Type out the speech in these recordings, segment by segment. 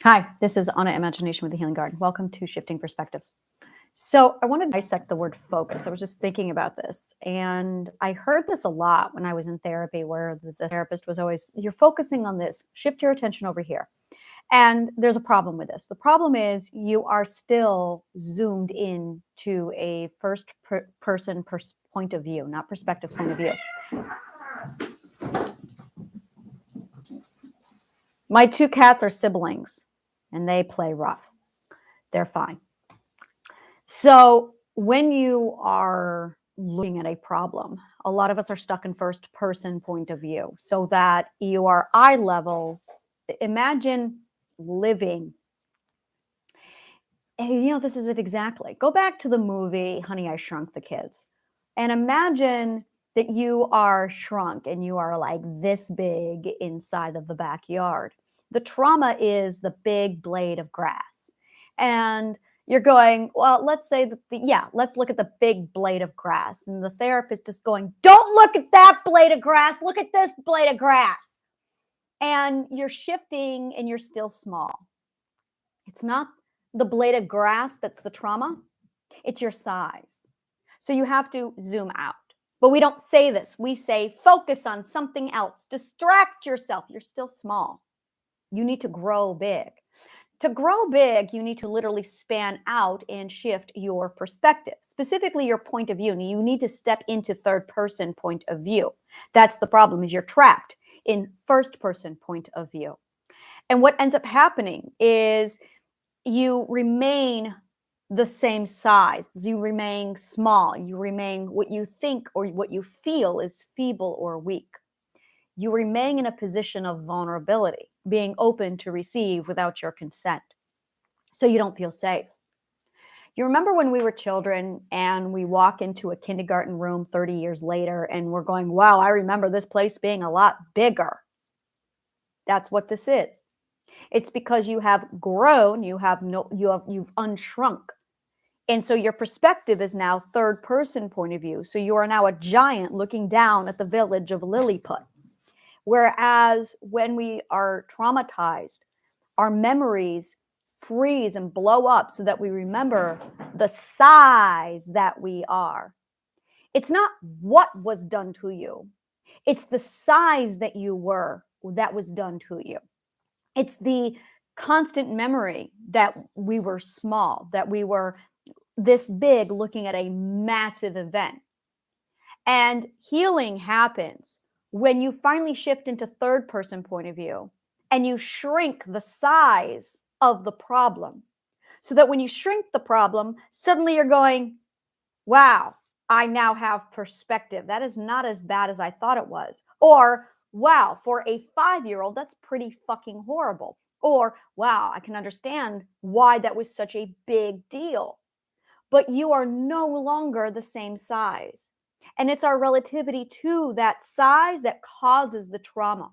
Hi, this is Anna Imagination with the Healing Garden. Welcome to Shifting Perspectives. So I want to dissect the word focus. I was just thinking about this, and I heard this a lot when I was in therapy, where the therapist was always, "You're focusing on this, shift your attention over here." And there's a problem with this. The problem is you are still zoomed in to a person point of view, not perspective point of view. My two cats are siblings, and they play rough. They're fine. So when you are looking at a problem, a lot of us are stuck in first person point of view, so that you are eye level. Imagine living. And this is it exactly. Go back to the movie Honey, I Shrunk the Kids, and imagine that you are shrunk and you are like this big inside of the backyard. The trauma is the big blade of grass. And you're going, well, let's say that, let's look at the big blade of grass. And the therapist is going, don't look at that blade of grass. Look at this blade of grass. And you're shifting and you're still small. It's not the blade of grass that's the trauma. It's your size. So you have to zoom out. But we don't say this. We say, focus on something else. Distract yourself. You're still small. You need to grow big. To grow big, you need to literally span out and shift your perspective, specifically your point of view. And you need to step into third person point of view. That's the problem, is you're trapped in first person point of view. And what ends up happening is you remain the same size. You remain small. You remain what you think or what you feel is feeble or weak. You remain in a position of vulnerability, being open to receive without your consent. So you don't feel safe. You remember when we were children and we walk into a kindergarten room 30 years later and we're going, wow, I remember this place being a lot bigger. That's what this is. It's because you have grown, you've unshrunk. And so your perspective is now third person point of view. So you are now a giant looking down at the village of Lilliput. Whereas when we are traumatized, our memories freeze and blow up so that we remember the size that we are. It's not what was done to you. It's the size that you were that was done to you. It's the constant memory that we were small, that we were this big looking at a massive event. And healing happens when you finally shift into third person point of view and you shrink the size of the problem. So that when you shrink the problem, suddenly you're going, wow, I now have perspective. That is not as bad as I thought it was. Or, wow, for a 5-year-old, that's pretty fucking horrible. Or, wow, I can understand why that was such a big deal. But you are no longer the same size. And it's our relativity to that size that causes the trauma.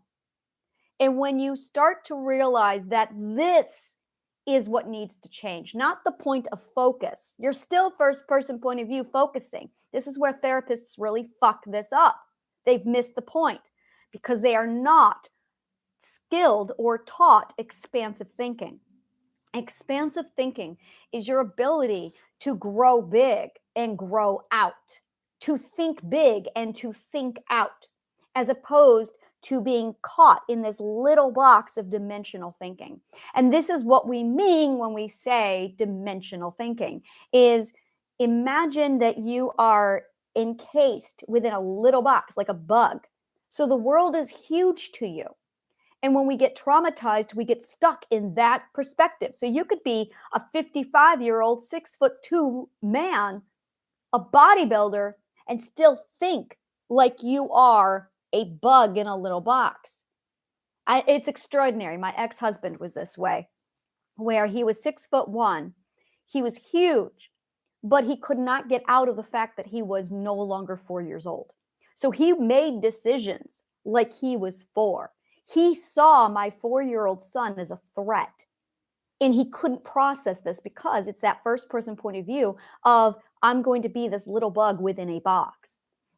And when you start to realize that this is what needs to change, not the point of focus. You're still first person point of view focusing. This is where therapists really fuck this up. They've missed the point because they are not skilled or taught expansive thinking. Expansive thinking is your ability to grow big and grow out, to think big and to think out, as opposed to being caught in this little box of dimensional thinking. And this is what we mean when we say dimensional thinking, is imagine that you are encased within a little box, like a bug. So the world is huge to you. And when we get traumatized, we get stuck in that perspective. So you could be a 55-year-old, 6'2" man, a bodybuilder, and still think like you are a bug in a little box. It's extraordinary. My ex-husband was this way, where he was 6'1". He was huge, but he could not get out of the fact that he was no longer 4 years old. So he made decisions like he was 4. He saw my 4-year-old son as a threat, and he couldn't process this because it's that first person point of view of, I'm going to be this little bug within a box.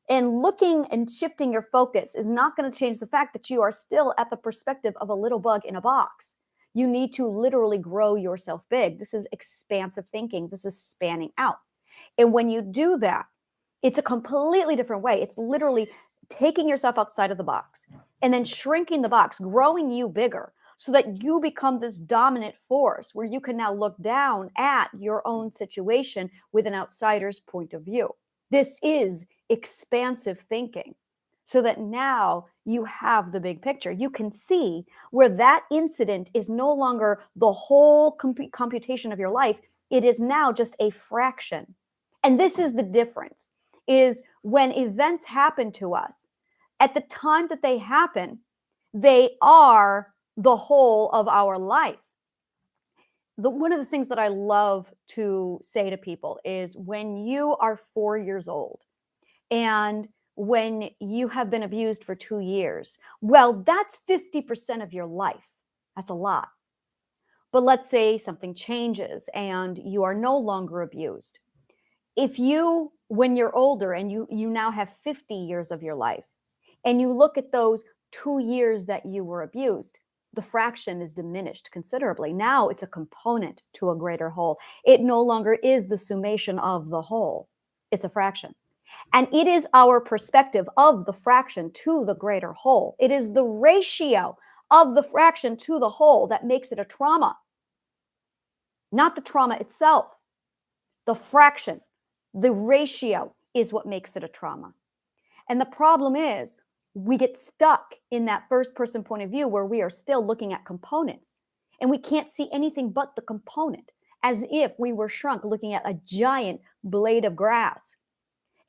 And looking and shifting your focus is not going to change the fact that you are still at the perspective of a little bug in a box. You need to literally grow yourself big. This is expansive thinking. This is spanning out. And when you do that, it's a completely different way. It's literally taking yourself outside of the box and then shrinking the box, growing you bigger so that you become this dominant force where you can now look down at your own situation with an outsider's point of view. This is expansive thinking, so that now you have the big picture. You can see where that incident is no longer the whole computation of your life. It is now just a fraction. And this is the difference, is when events happen to us, at the time that they happen, they are the whole of our life. One of the things that I love to say to people is when you are 4 years old and when you have been abused for 2 years, well, that's 50% of your life. That's a lot. But let's say something changes and you are no longer abused. If you, when you're older and you now have 50 years of your life, and you look at those 2 years that you were abused, the fraction is diminished considerably. Now it's a component to a greater whole. It no longer is the summation of the whole. It's a fraction. And it is our perspective of the fraction to the greater whole. It is the ratio of the fraction to the whole that makes it a trauma, not the trauma itself. The fraction, the ratio is what makes it a trauma. And the problem is we get stuck in that first person point of view where we are still looking at components and we can't see anything but the component, as if we were shrunk looking at a giant blade of grass.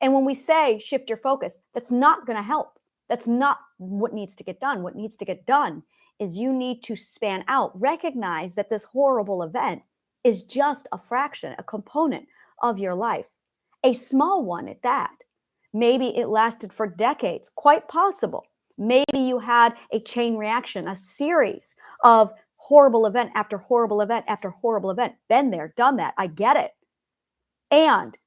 And when we say shift your focus, that's not going to help. That's not what needs to get done. What needs to get done is you need to span out, recognize that this horrible event is just a fraction, a component of your life, a small one at that. Maybe it lasted for decades, quite possible. Maybe you had a chain reaction, a series of horrible event after horrible event after horrible event. Been there, done that. I get it. And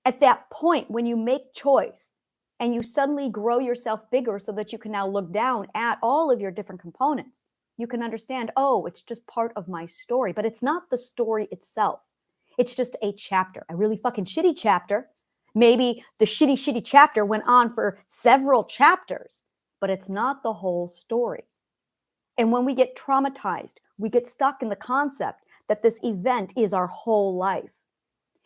at that point, when you make choice and you suddenly grow yourself bigger so that you can now look down at all of your different components, you can understand, oh, it's just part of my story, but it's not the story itself. It's just a chapter, a really fucking shitty chapter. Maybe the shitty chapter went on for several chapters, but it's not the whole story. And when we get traumatized, we get stuck in the concept that this event is our whole life.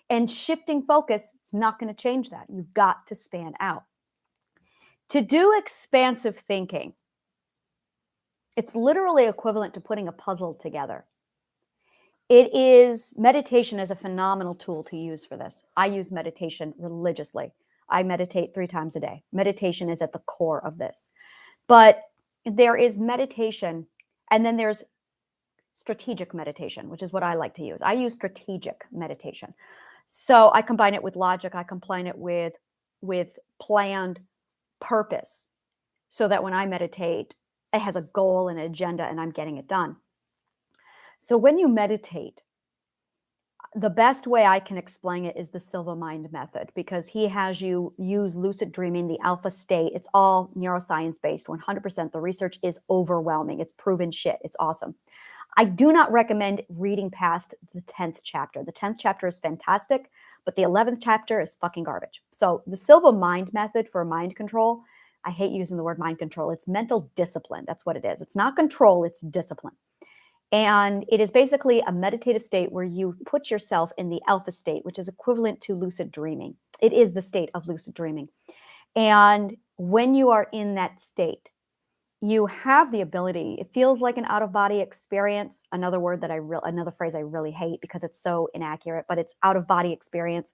And shifting focus is not going to change that. You've got to span out. To do expansive thinking, it's literally equivalent to putting a puzzle together. Meditation is a phenomenal tool to use for this. I use meditation religiously. I meditate 3 times a day. Meditation is at the core of this. But there is meditation, and then there's strategic meditation, which is what I like to use. I use strategic meditation. So I combine it with logic. I combine it with planned purpose so that when I meditate, it has a goal and an agenda and I'm getting it done. So when you meditate, the best way I can explain it is the Silva Mind method, because he has you use lucid dreaming, the alpha state. It's all neuroscience based, 100%. The research is overwhelming. It's proven shit. It's awesome. I do not recommend reading past the 10th chapter. The 10th chapter is fantastic, but the 11th chapter is fucking garbage. So the Silva Mind method for mind control, I hate using the word mind control. It's mental discipline. That's what it is. It's not control, it's discipline. And it is basically a meditative state where you put yourself in the alpha state, which is equivalent to lucid dreaming. It is the state of lucid dreaming. And when you are in that state, you have the ability, it feels like an out-of-body experience. Another phrase I really hate because it's so inaccurate, but it's out-of-body experience.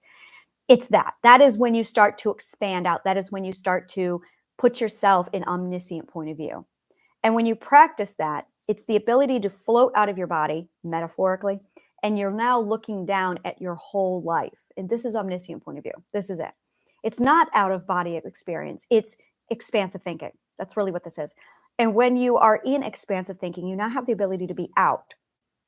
It's that. That is when you start to expand out. That is when you start to put yourself in omniscient point of view. And when you practice that, it's the ability to float out of your body, metaphorically, and you're now looking down at your whole life. And this is omniscient point of view. This is it. It's not out-of-body experience. It's expansive thinking. That's really what this is. And when you are in expansive thinking, you now have the ability to be out.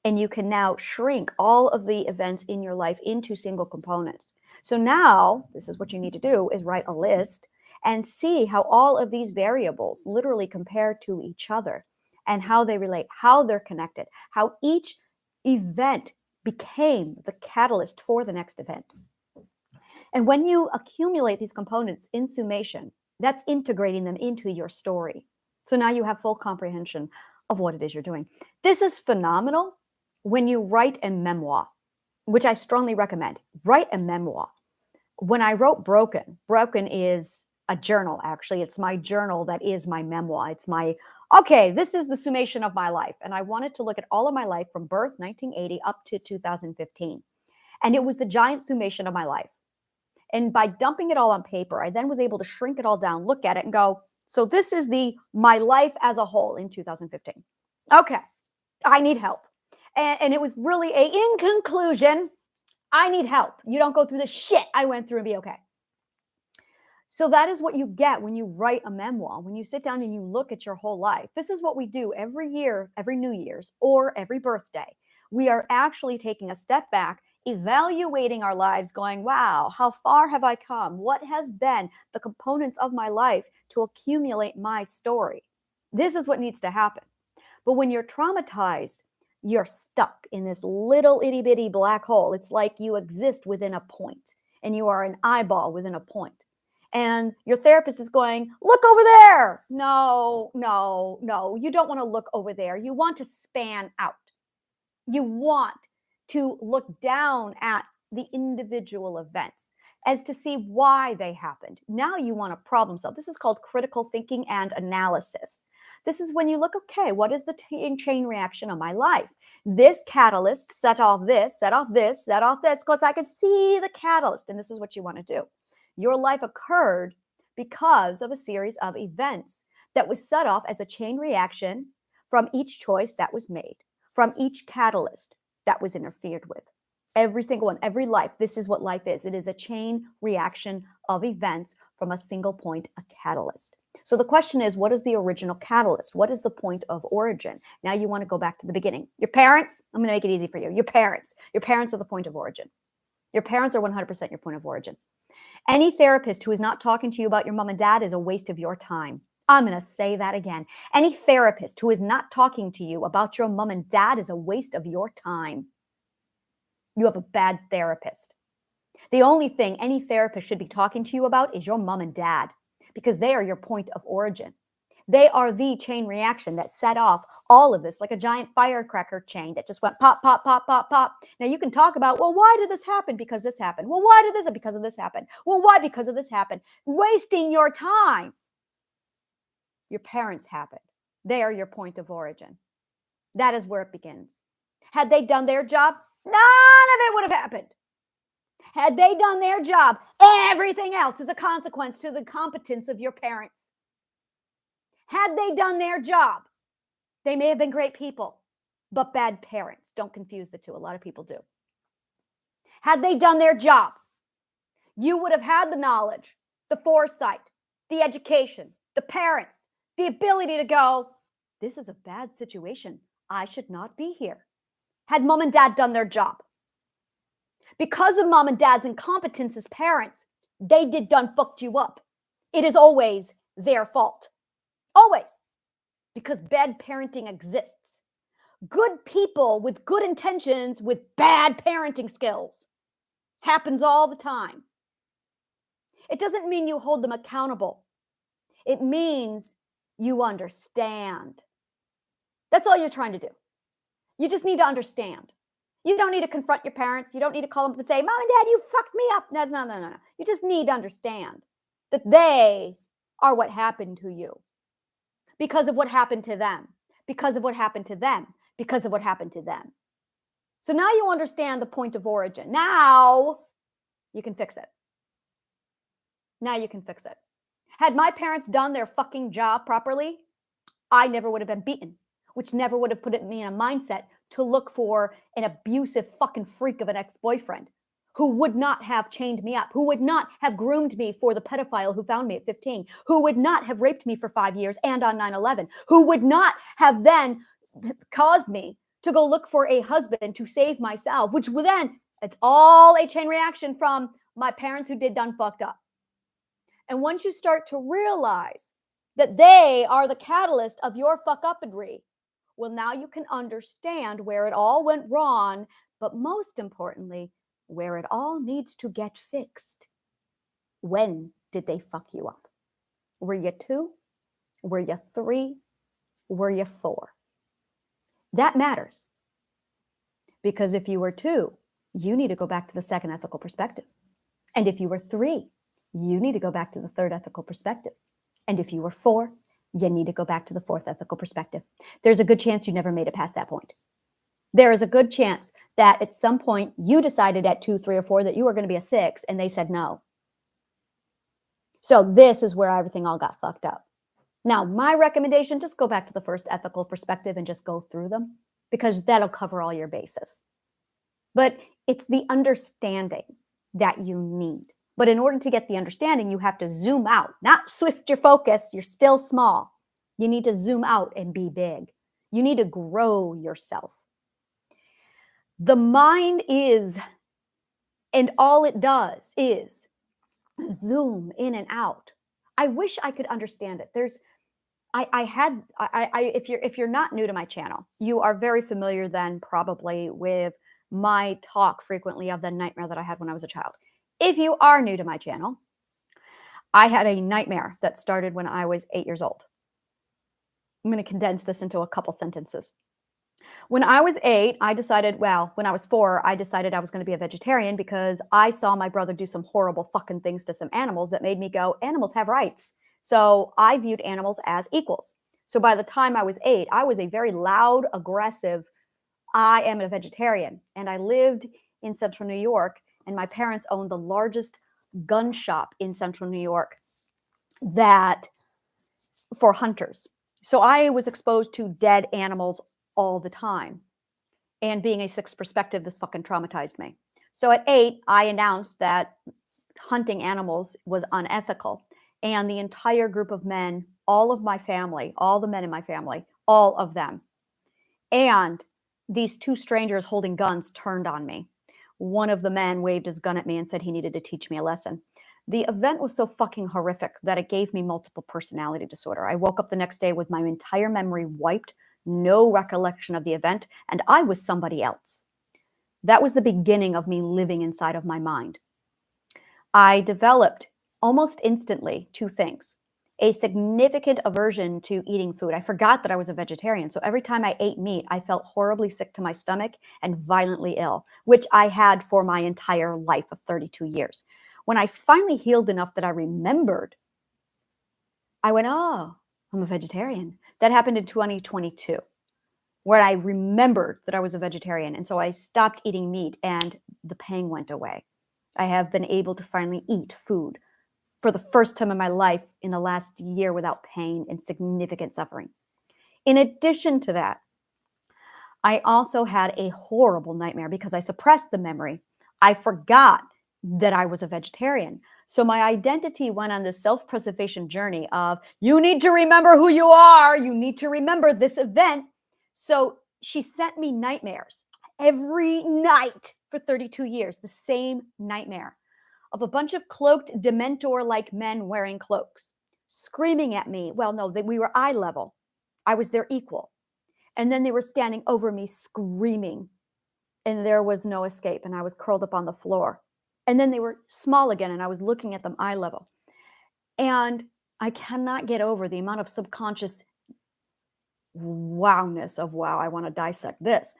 And you can now shrink all of the events in your life into single components. So now, this is what you need to do, is write a list and see how all of these variables literally compare to each other. and how they relate, how they're connected, how each event became the catalyst for the next event. And when you accumulate these components in summation, that's integrating them into your story. So now you have full comprehension of what it is you're doing. This is phenomenal when you write a memoir, which I strongly recommend. Write a memoir. When I wrote Broken is a journal, actually. It's my journal that is my memoir. It's my, okay, this is the summation of my life. And I wanted to look at all of my life from birth, 1980, up to 2015. And it was the giant summation of my life. And by dumping it all on paper, I then was able to shrink it all down, look at it and go, so this is my life as a whole in 2015. Okay, I need help. And it was really in conclusion, I need help. You don't go through the shit I went through and be okay. So that is what you get when you write a memoir, when you sit down and you look at your whole life. This is what we do every year, every New Year's, or every birthday. We are actually taking a step back, evaluating our lives, going, wow, how far have I come? What has been the components of my life to accumulate my story? This is what needs to happen. But when you're traumatized, you're stuck in this little itty bitty black hole. It's like you exist within a point and you are an eyeball within a point. And your therapist is going, look over there. No, no, no. You don't want to look over there. You want to span out. You want to look down at the individual events as to see why they happened. Now you want to problem solve. This is called critical thinking and analysis. This is when you look, okay, what is the chain reaction of my life? This catalyst set off this, set off this, set off this, because I could see the catalyst. And this is what you want to do. Your life occurred because of a series of events that was set off as a chain reaction from each choice that was made, from each catalyst that was interfered with. Every single one, every life, this is what life is. It is a chain reaction of events from a single point, a catalyst. So the question is, what is the original catalyst? What is the point of origin? Now you want to go back to the beginning. Your parents, I'm going to make it easy for you. Your parents are the point of origin. Your parents are 100% your point of origin. Any therapist who is not talking to you about your mom and dad is a waste of your time. I'm going to say that again. Any therapist who is not talking to you about your mom and dad is a waste of your time. You have a bad therapist. The only thing any therapist should be talking to you about is your mom and dad, because they are your point of origin. They are the chain reaction that set off all of this, like a giant firecracker chain that just went pop, pop, pop, pop, pop. Now you can talk about, well, why did this happen? Because this happened. Well, why did this? Because of this happened. Well, why? Because of this happened. Wasting your time. Your parents happened. They are your point of origin. That is where it begins. Had they done their job, none of it would have happened. Had they done their job, everything else is a consequence to the competence of your parents. Had they done their job, they may have been great people, but bad parents. Don't confuse the two. A lot of people do. Had they done their job, you would have had the knowledge, the foresight, the education, the parents, the ability to go, this is a bad situation. I should not be here. Had mom and dad done their job. Because of mom and dad's incompetence as parents, they done fucked you up. It is always their fault. Always. Because bad parenting exists. Good people with good intentions with bad parenting skills. Happens all the time. It doesn't mean you hold them accountable. It means you understand. That's all you're trying to do. You just need to understand. You don't need to confront your parents. You don't need to call them up and say, Mom and Dad, you fucked me up. No. You just need to understand that they are what happened to you because of what happened to them, because of what happened to them, because of what happened to them. So now you understand the point of origin. Now you can fix it. Now you can fix it. Had my parents done their fucking job properly, I never would have been beaten, which never would have put me in a mindset to look for an abusive fucking freak of an ex-boyfriend who would not have chained me up, who would not have groomed me for the pedophile who found me at 15, who would not have raped me for 5 years and on 9/11, who would not have then caused me to go look for a husband to save myself, which would then, it's all a chain reaction from my parents who done fucked up. And once you start to realize that they are the catalyst of your fuck-uppery, Well, now you can understand where it all went wrong, but most importantly, where it all needs to get fixed. When did they fuck you up? Were you 2? Were you 3? Were you 4? That matters. Because if you were 2, you need to go back to the second ethical perspective. And if you were 3, you need to go back to the third ethical perspective. And if you were 4, you need to go back to the fourth ethical perspective. There's a good chance you never made it past that point. There is a good chance that at some point you decided at 2, 3, or 4 that you were going to be a 6 and they said no. So this is where everything all got fucked up. Now, my recommendation, just go back to the first ethical perspective and just go through them, because that'll cover all your bases. But it's the understanding that you need. But in order to get the understanding, you have to zoom out, not shift your focus. You're still small. You need to zoom out and be big. You need to grow yourself. The mind is, and all it does is zoom in and out. I wish I could understand it. If you're not new to my channel, you are very familiar then probably with my talk frequently of the nightmare that I had when I was a child. If you are new to my channel, I had a nightmare that started when I was 8 years old. I'm going to condense this into a couple sentences. When I was 8, I decided, well, when I was 4, I decided I was going to be a vegetarian because I saw my brother do some horrible fucking things to some animals that made me go, animals have rights. So I viewed animals as equals. So by the time I was 8, I was a very loud, aggressive, I am a vegetarian. And I lived in central New York, and my parents owned the largest gun shop in central New York for hunters. So I was exposed to dead animals all the time. And being a 6 perspective, this fucking traumatized me. So at 8, I announced that hunting animals was unethical. And the entire group of men, all of my family, all the men in my family, all of them, and these 2 strangers holding guns turned on me. One of the men waved his gun at me and said he needed to teach me a lesson. The event was so fucking horrific that it gave me multiple personality disorder. I woke up the next day with my entire memory wiped, no recollection of the event, and I was somebody else. That was the beginning of me living inside of my mind. I developed almost instantly 2 things. A significant aversion to eating food. I forgot that I was a vegetarian. So every time I ate meat, I felt horribly sick to my stomach and violently ill, which I had for my entire life of 32 years. When I finally healed enough that I remembered, I went, oh, I'm a vegetarian. That happened in 2022, where I remembered that I was a vegetarian. And so I stopped eating meat and the pain went away. I have been able to finally eat food for the first time in my life in the last year without pain and significant suffering. In addition to that, I also had a horrible nightmare because I suppressed the memory. I forgot that I was a vegetarian. So my identity went on this self-preservation journey of, you need to remember who you are. You need to remember this event. So she sent me nightmares every night for 32 years, the same nightmare of a bunch of cloaked Dementor-like men wearing cloaks, screaming at me. Well, no, we were eye level. I was their equal. And then they were standing over me screaming, and there was no escape, and I was curled up on the floor. And then they were small again, and I was looking at them eye level. And I cannot get over the amount of subconscious wowness of, wow, I want to dissect this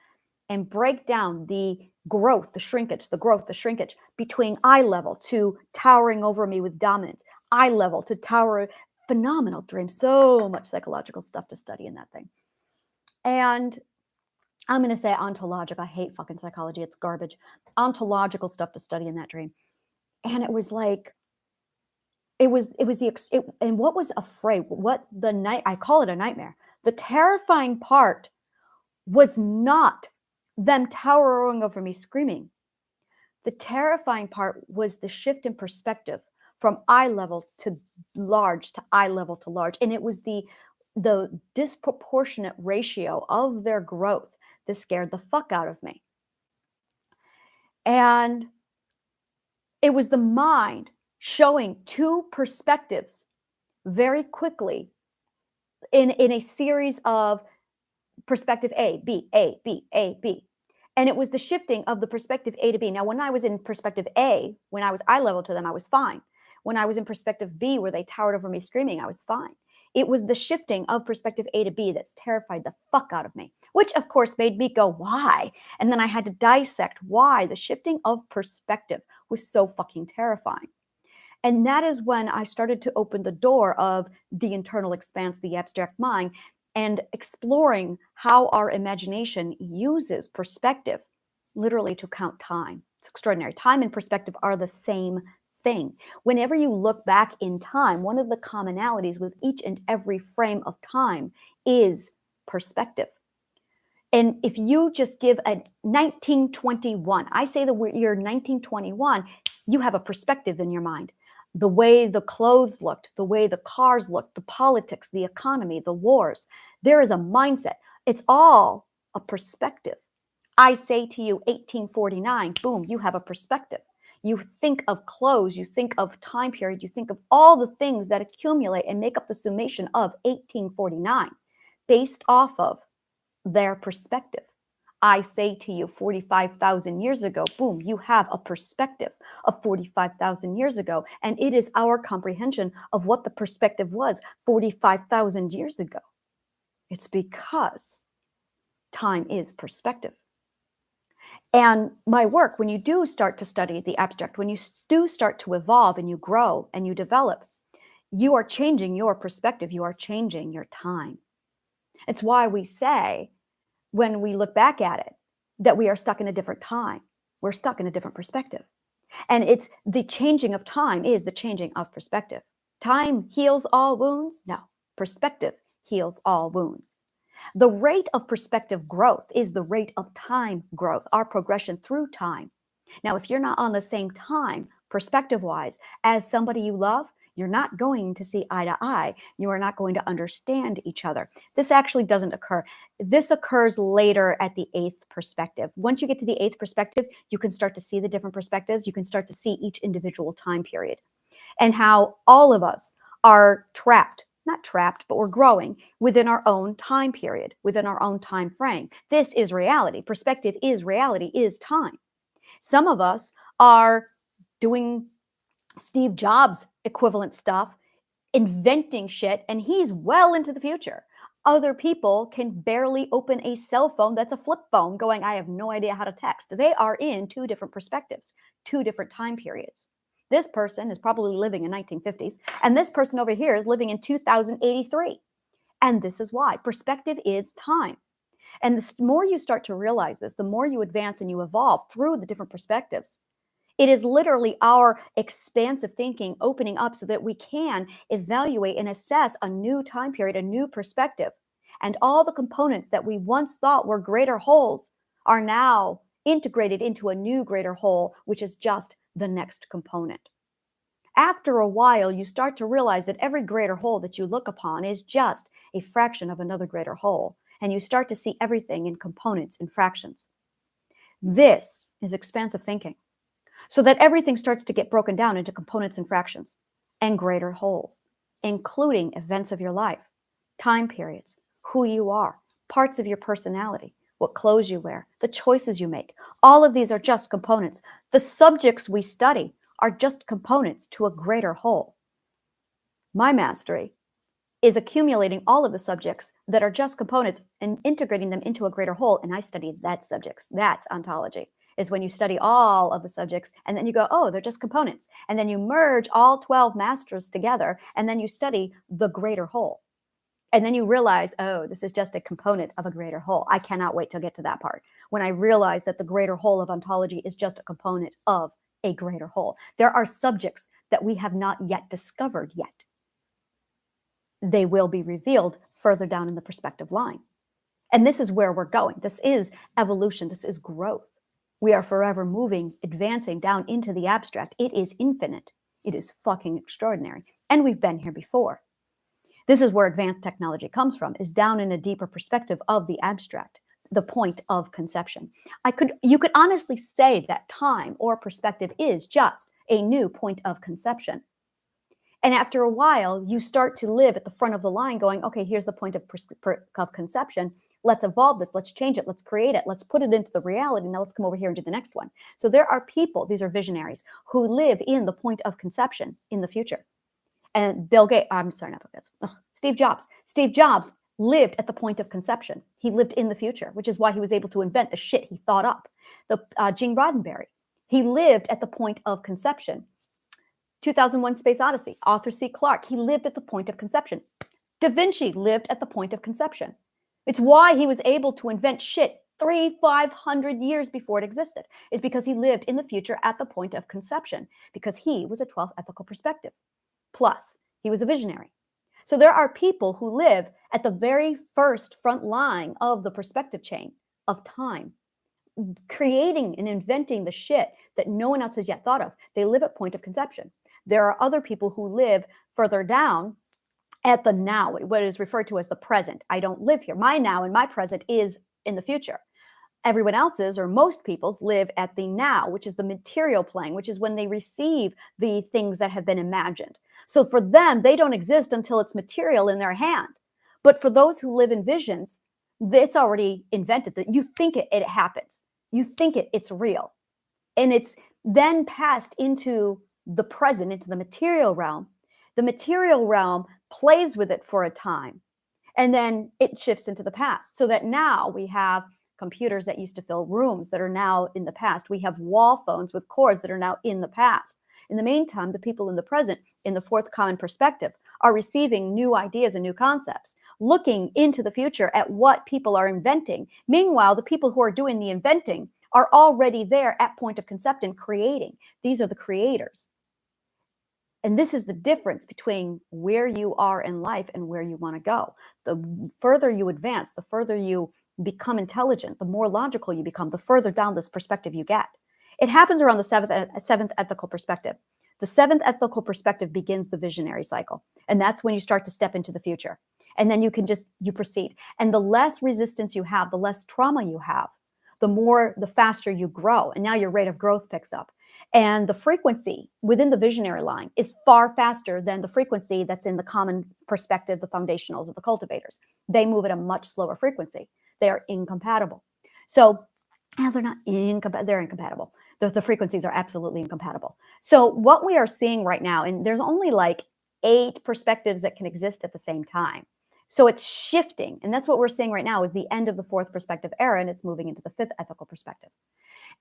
and break down the growth, the shrinkage between eye level to towering over me with dominance, eye level to tower, phenomenal dream, so much psychological stuff to study in that thing. And I'm going to say ontological. I hate fucking psychology. It's garbage. Ontological stuff to study in that dream. And it was like, and what was afraid, I call it a nightmare. The terrifying part was not them towering over me screaming. The terrifying part was the shift in perspective from eye level to large to eye level to large. And it was the disproportionate ratio of their growth that scared the fuck out of me. And it was the mind showing 2 perspectives very quickly in a series of perspective A, B, A, B, A, B. And it was the shifting of the perspective A to B. Now, when I was in perspective A, when I was eye level to them, I was fine. When I was in perspective B, where they towered over me screaming, I was fine. It was the shifting of perspective A to B that's terrified the fuck out of me, which of course made me go, why? And then I had to dissect why the shifting of perspective was so fucking terrifying. And that is when I started to open the door of the internal expanse, the abstract mind, and exploring how our imagination uses perspective literally to count time. It's extraordinary. Time and perspective are the same thing. Whenever you look back in time, one of the commonalities with each and every frame of time is perspective. And if you just give a 1921, I say the year 1921, you have a perspective in your mind. The way the clothes looked, the way the cars looked, the politics, the economy, the wars. There is a mindset. It's all a perspective. I say to you 1849, boom, you have a perspective. You think of clothes, you think of time period, you think of all the things that accumulate and make up the summation of 1849 based off of their perspective. I say to you 45,000 years ago, boom, you have a perspective of 45,000 years ago. And it is our comprehension of what the perspective was 45,000 years ago. It's because time is perspective. And my work, when you do start to study the abstract, when you do start to evolve and you grow and you develop, you are changing your perspective. You are changing your time. It's why we say, when we look back at it, that we are stuck in a different time. We're stuck in a different perspective. And it's the changing of time is the changing of perspective. Time heals all wounds? No. Perspective heals all wounds. The rate of perspective growth is the rate of time growth, our progression through time. Now, if you're not on the same time, perspective-wise, as somebody you love, you're not going to see eye to eye. You are not going to understand each other. This actually doesn't occur. This occurs later at the 8th perspective. Once you get to the 8th perspective, you can start to see the different perspectives. You can start to see each individual time period and how all of us are trapped. Not trapped, but we're growing within our own time period, within our own time frame. This is reality. Perspective is reality, is time. Some of us are doing Steve Jobs equivalent stuff, inventing shit, and he's well into the future. Other people can barely open a cell phone that's a flip phone going, I have no idea how to text. They are in two different perspectives, two different time periods. This person is probably living in 1950s, and this person over here is living in 2083. And this is why. Perspective is time. And the more you start to realize this, the more you advance and you evolve through the different perspectives. It is literally our expansive thinking opening up so that we can evaluate and assess a new time period, a new perspective. And all the components that we once thought were greater wholes are now integrated into a new greater whole, which is just the next component. After a while, you start to realize that every greater whole that you look upon is just a fraction of another greater whole. And you start to see everything in components and fractions. This is expansive thinking. So that everything starts to get broken down into components and fractions and greater wholes, including events of your life, time periods, who you are, parts of your personality, what clothes you wear, the choices you make. All of these are just components. The subjects we study are just components to a greater whole. My mastery is accumulating all of the subjects that are just components and integrating them into a greater whole, and I study that subjects. That's ontology. Is when you study all of the subjects and then you go, oh, they're just components. And then you merge all 12 masters together and then you study the greater whole. And then you realize, oh, this is just a component of a greater whole. I cannot wait to get to that part. When I realize that the greater whole of ontology is just a component of a greater whole. There are subjects that we have not yet discovered yet. They will be revealed further down in the perspective line. And this is where we're going. This is evolution. This is growth. We are forever moving, advancing down into the abstract. It is infinite. It is fucking extraordinary. And we've been here before. This is where advanced technology comes from, is down in a deeper perspective of the abstract, the point of conception. You could honestly say that time or perspective is just a new point of conception. And after a while, you start to live at the front of the line going, okay, here's the point of conception. Let's evolve this. Let's change it. Let's create it. Let's put it into the reality. Now let's come over here and do the next one. So there are people, these are visionaries, who live in the point of conception in the future. And Steve Jobs. Steve Jobs lived at the point of conception. He lived in the future, which is why he was able to invent the shit he thought up. Gene Roddenberry, he lived at the point of conception. 2001 Space Odyssey, Arthur C. Clarke, he lived at the point of conception. Da Vinci lived at the point of conception. It's why he was able to invent shit 500 years before it existed, is because he lived in the future at the point of conception, because he was a 12th ethical perspective. Plus, he was a visionary. So there are people who live at the very first front line of the perspective chain of time, creating and inventing the shit that no one else has yet thought of. They live at point of conception. There are other people who live further down at the now, what is referred to as the present. I don't live here. My now and my present is in the future. Everyone else's, or most people's, live at the now, which is the material plane, which is when they receive the things that have been imagined. So for them, they don't exist until it's material in their hand. But for those who live in visions, it's already invented. That you think it happens. You think it's real. And it's then passed into the present, into the material realm. The material realm plays with it for a time, and then it shifts into the past. So that now we have computers that used to fill rooms that are now in the past. We have wall phones with cords that are now in the past. In the meantime, the people in the present, in the fourth common perspective, are receiving new ideas and new concepts, looking into the future at what people are inventing. Meanwhile, the people who are doing the inventing are already there at point of conception creating. These are the creators. And this is the difference between where you are in life and where you want to go. The further you advance, the further you become intelligent, the more logical you become, the further down this perspective you get. It happens around the seventh ethical perspective. The seventh ethical perspective begins the visionary cycle. And that's when you start to step into the future. And then you proceed. And the less resistance you have, the less trauma you have, the faster you grow. And now your rate of growth picks up. And the frequency within the visionary line is far faster than the frequency that's in the common perspective, the foundationals of the cultivators. They move at a much slower frequency. They are incompatible. So they're not incompatible. They're incompatible. The frequencies are absolutely incompatible. So what we are seeing right now, and there's only like 8 perspectives that can exist at the same time. So it's shifting. And that's what we're seeing right now is the end of the 4th perspective era, and it's moving into the 5th ethical perspective.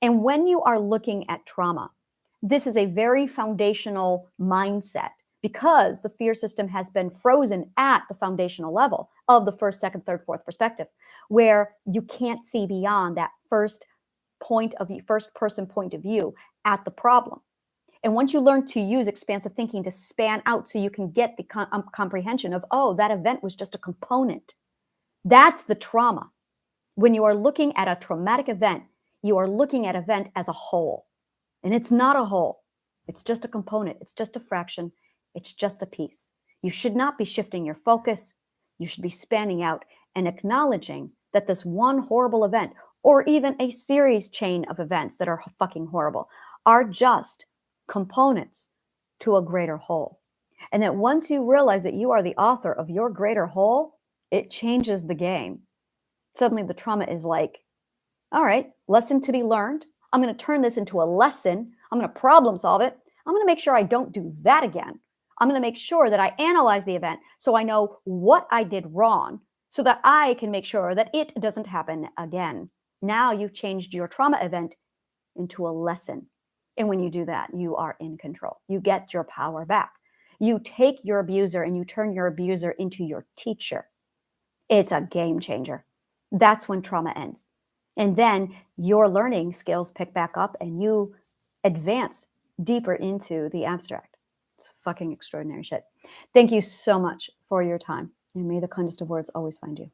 And when you are looking at trauma, this is a very foundational mindset because the fear system has been frozen at the foundational level of the 1st, 2nd, 3rd, 4th perspective, where you can't see beyond that first person point of view at the problem. And once you learn to use expansive thinking to span out so you can get the comprehension of, oh, that event was just a component. That's the trauma. When you are looking at a traumatic event, you are looking at event as a whole. And it's not a whole. It's just a component. It's just a fraction. It's just a piece. You should not be shifting your focus. You should be spanning out and acknowledging that this one horrible event, or even a series chain of events that are fucking horrible, are just components to a greater whole. And that once you realize that you are the author of your greater whole, it changes the game. Suddenly the trauma is like, all right, lesson to be learned. I'm going to turn this into a lesson. I'm going to problem solve it. I'm going to make sure I don't do that again. I'm going to make sure that I analyze the event so I know what I did wrong so that I can make sure that it doesn't happen again. Now you've changed your trauma event into a lesson. And when you do that, you are in control. You get your power back. You take your abuser and you turn your abuser into your teacher. It's a game changer. That's when trauma ends. And then your learning skills pick back up and you advance deeper into the abstract. It's fucking extraordinary shit. Thank you so much for your time. And may the kindest of words always find you.